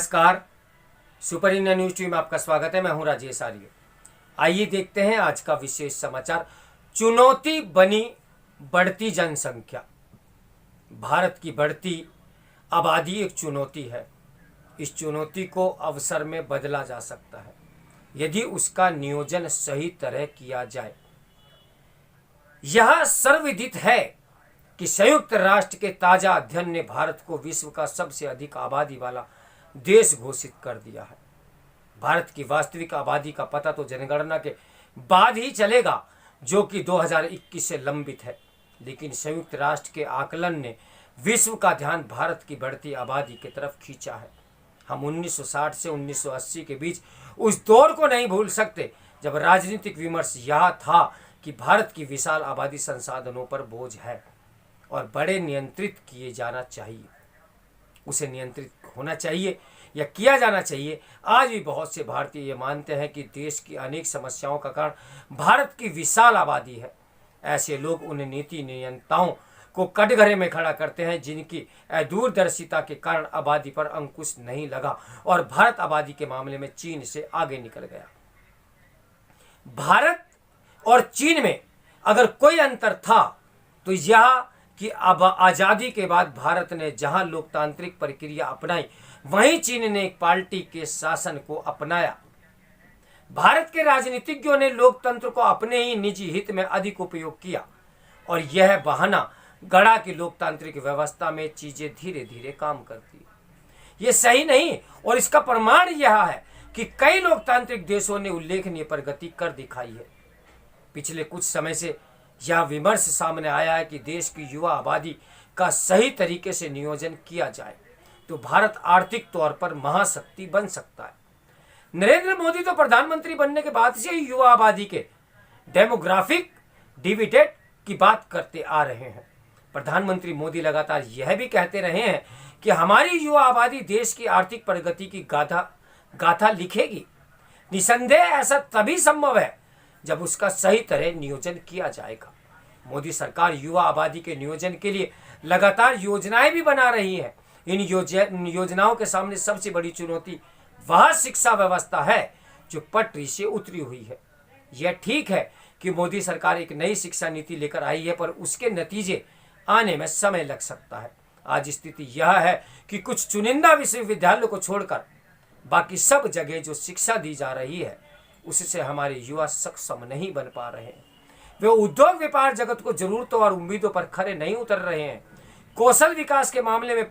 नमस्कार। Super India news team में आपका स्वागत है। मैं हूं राजेश आर्य। आइए देखते हैं आज का विशेष समाचार। चुनौती बनी बढ़ती जनसंख्या। भारत की बढ़ती आबादी एक चुनौती है। इस चुनौती को अवसर में बदला जा सकता है यदि उसका नियोजन सही तरह किया जाए। यह सर्वविदित है कि संयुक्त राष्ट्र के ताजा अध्ययन ने भारत को विश्व का सबसे अधिक आबादी वाला देश घोषित कर दिया है। भारत की वास्तविक आबादी का पता तो जनगणना के बाद ही चलेगा, जो कि 2021 से लंबित है, लेकिन संयुक्त राष्ट्र के आकलन ने विश्व का ध्यान भारत की बढ़ती आबादी की तरफ खींचा है। हम 1960 से 1980 के बीच उस दौर को नहीं भूल सकते जब राजनीतिक विमर्श यह था कि भारत की विशाल आबादी संसाधनों पर बोझ है और बड़े नियंत्रित किए जाना चाहिए। उसे नियंत्रित होना चाहिए या किया जाना चाहिए। आज भी बहुत से भारतीय ये मानते हैं कि देश की अनेक समस्याओं का कारण भारत की विशाल आबादी है। ऐसे लोग उन नीति नियंताओं को कटघरे में खड़ा करते हैं जिनकी दूरदर्शिता के कारण आबादी पर अंकुश नहीं लगा और भारत आबादी के मामले में चीन से आगे निकल गया। भारत और चीन में अगर कोई अंतर था तो यह कि अब आज़ादी के बाद भारत ने जहां लोकतांत्रिक प्रक्रिया अपनाई, वहीं चीन ने एक पार्टी के शासन को अपनाया। भारत के राजनीतिज्ञों ने लोकतंत्र को अपने ही निजी हित में अधिक उपयोग किया और यह बहाना गढ़ा कि लोकतांत्रिक व्यवस्था में चीजें धीरे धीरे काम करती है। यह सही नहीं और इसका प्रमाण यह है कि कई लोकतांत्रिक देशों ने उल्लेखनीय प्रगति कर दिखाई है। पिछले कुछ समय से यह विमर्श सामने आया है कि देश की युवा आबादी का सही तरीके से नियोजन किया जाए तो भारत आर्थिक तौर पर महाशक्ति बन सकता है। नरेंद्र मोदी तो प्रधानमंत्री बनने के बाद से ही युवा आबादी के डेमोग्राफिक डिविडेंड की बात करते आ रहे हैं। प्रधानमंत्री मोदी लगातार यह भी कहते रहे हैं कि हमारी युवा आबादी देश की आर्थिक प्रगति की गाथा लिखेगी। निसंदेह ऐसा तभी संभव है जब उसका सही तरह नियोजन किया जाएगा। मोदी सरकार युवा आबादी के नियोजन के लिए लगातार योजनाएं भी बना रही है। इन योजनाओं के सामने सबसे बड़ी चुनौती वह शिक्षा व्यवस्था है जो पटरी से उतरी हुई है। यह ठीक है कि मोदी सरकार एक नई शिक्षा नीति लेकर आई है, पर उसके नतीजे आने में समय लग सकता है। आज स्थिति यह है कि कुछ चुनिंदा विश्वविद्यालयों को छोड़कर बाकी सब जगह जो शिक्षा दी जा रही है उससे हमारे युवा सक्षम नहीं बन पा रहे हैं। वे उद्योग व्यापार जगत को जरूरतों और उम्मीदों पर खरे नहीं उतर रहे हैं। कौशल विकास के मामले में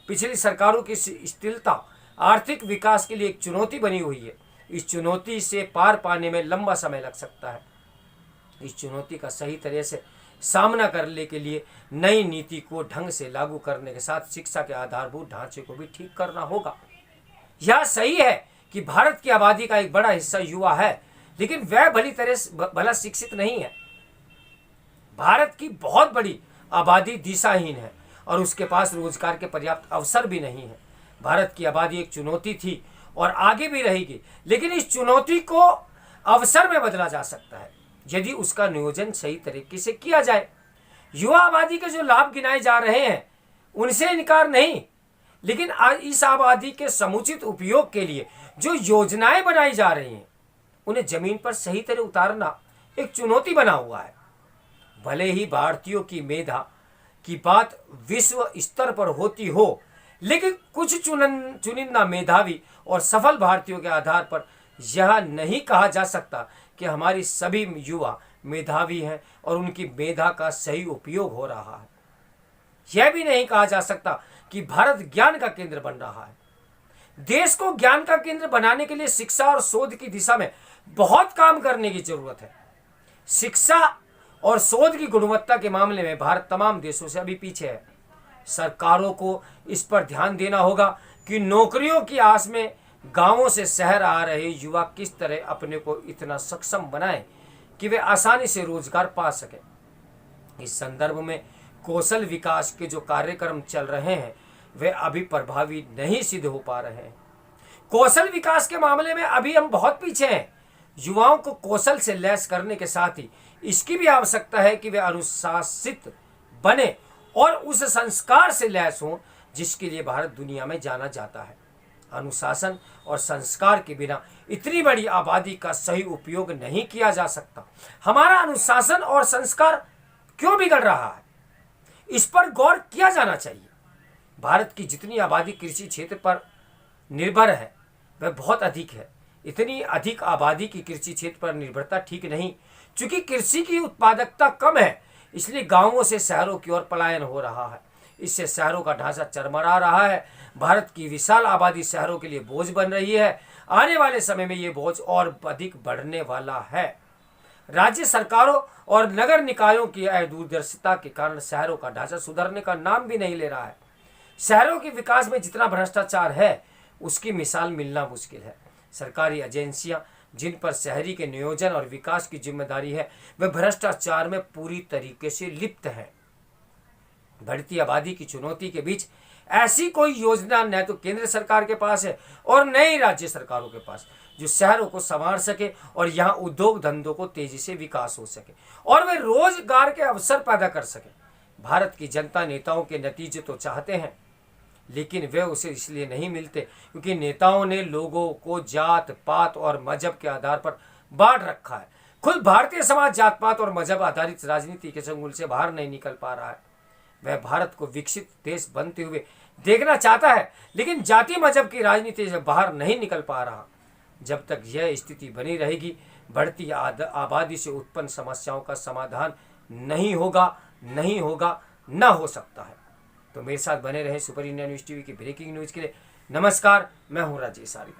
पिछली सरकारों की स्थिरता आर्थिक विकास के लिए एक चुनौती बनी हुई है। इस चुनौती से पार पाने में लंबा समय लग सकता है। इस चुनौती का सही तरह से सामना करने के लिए नई नीति को ढंग से लागू करने के साथ शिक्षा के आधारभूत ढांचे को भी ठीक करना होगा। यह सही है कि भारत की आबादी का एक बड़ा हिस्सा युवा है, लेकिन वह भला शिक्षित नहीं है। भारत की बहुत बड़ी आबादी दिशाहीन है और उसके पास रोजगार के पर्याप्त अवसर भी नहीं है। भारत की आबादी एक चुनौती थी और आगे भी रहेगी, लेकिन इस चुनौती को अवसर में बदला जा सकता है यदि उसका नियोजन सही तरीके से किया जाए। युवा आबादी के जो लाभ गिनाए जा रहे हैं उनसे इनकार नहीं, लेकिन आज इस आबादी के समुचित उपयोग के लिए जो योजनाएं बनाई जा रही हैं उन्हें जमीन पर सही तरह उतारना एक चुनौती बना हुआ है। भले ही भारतीयों की मेधा की बात विश्व स्तर पर होती हो, लेकिन कुछ चुनिंदा मेधावी और सफल भारतीयों के आधार पर यह नहीं कहा जा सकता कि हमारी सभी युवा मेधावी हैं और उनकी मेधा का सही उपयोग हो रहा है। यह भी नहीं कहा जा सकता कि भारत ज्ञान का केंद्र बन रहा है। देश को ज्ञान का केंद्र बनाने के लिए शिक्षा और शोध की दिशा में बहुत काम करने की जरूरत है। शिक्षा और शोध की गुणवत्ता के मामले में भारत तमाम देशों से अभी पीछे है। सरकारों को इस पर ध्यान देना होगा कि नौकरियों की आस में गांवों से शहर आ रहे युवा किस तरह अपने को इतना सक्षम बनाएं कि वे आसानी से रोजगार पा सकें। इस संदर्भ में कौशल विकास के जो कार्यक्रम चल रहे हैं वे अभी प्रभावी नहीं सिद्ध हो पा रहे हैं। कौशल विकास के मामले में अभी हम बहुत पीछे हैं। युवाओं को कौशल से लैस करने के साथ ही इसकी भी आवश्यकता है कि वे अनुशासित बने और उस संस्कार से लैस हों जिसके लिए भारत दुनिया में जाना जाता है। अनुशासन और संस्कार के बिना इतनी बड़ी आबादी का सही उपयोग नहीं किया जा सकता। हमारा अनुशासन और संस्कार क्यों बिगड़ रहा है, इस पर गौर किया जाना चाहिए। भारत की जितनी आबादी कृषि क्षेत्र पर निर्भर है वह बहुत अधिक है। इतनी अधिक आबादी की कृषि क्षेत्र पर निर्भरता ठीक नहीं। चूंकि कृषि की उत्पादकता कम है, इसलिए गांवों से शहरों की ओर पलायन हो रहा है। इससे शहरों का ढांचा चरमरा रहा है। भारत की विशाल आबादी शहरों के लिए बोझ बन रही है। आने वाले समय में ये बोझ और अधिक बढ़ने वाला है। राज्य सरकारों और नगर निकायों की दूरदर्शिता के कारण शहरों का ढांचा सुधरने का नाम भी नहीं ले रहा है। शहरों के विकास में जितना भ्रष्टाचार है, उसकी मिसाल मिलना मुश्किल है। सरकारी एजेंसियां जिन पर शहरी के नियोजन और विकास की जिम्मेदारी है, वे भ्रष्टाचार में पूरी तरीके से लिप्त हैं। बढ़ती आबादी की चुनौती के बीच ऐसी कोई योजना न तो केंद्र सरकार के पास है और न ही राज्य सरकारों के पास, जो शहरों को संवार सके और यहाँ उद्योग धंधों को तेजी से विकास हो सके और वे रोजगार के अवसर पैदा कर सके। भारत की जनता नेताओं के नतीजे तो चाहते हैं, लेकिन वे उसे इसलिए नहीं मिलते क्योंकि नेताओं ने लोगों को जात पात और मजहब के आधार पर बांट रखा है। खुद भारतीय समाज जात पात और मजहब आधारित राजनीति के चंगुल से बाहर नहीं निकल पा रहा है। वह भारत को विकसित देश बनते हुए देखना चाहता है, लेकिन जाति मजहब की राजनीति से बाहर नहीं निकल पा रहा। जब तक यह स्थिति बनी रहेगी, बढ़ती आबादी से उत्पन्न समस्याओं का समाधान नहीं होगा, न हो सकता है। तो मेरे साथ बने रहे सुपर इंडिया न्यूज़ टीवी की ब्रेकिंग न्यूज़ के लिए। नमस्कार, मैं हूं राजेश आर्य।